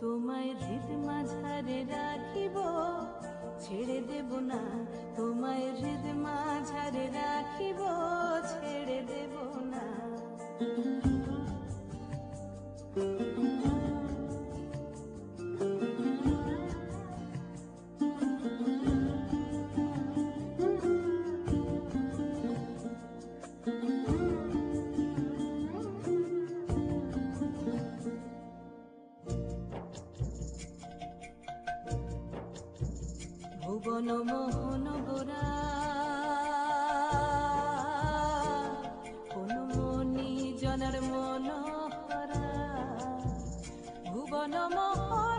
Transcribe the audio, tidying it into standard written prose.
তোমায় হৃদ মাঝারে রাখিব, ছেড়ে দেব না। তোমায় হৃদ মাঝারে রাখিব, ছেড়ে দেব না। ভুবন মোহন গোরা কোন মনি জনার মনোহরা, ভুবন মোহন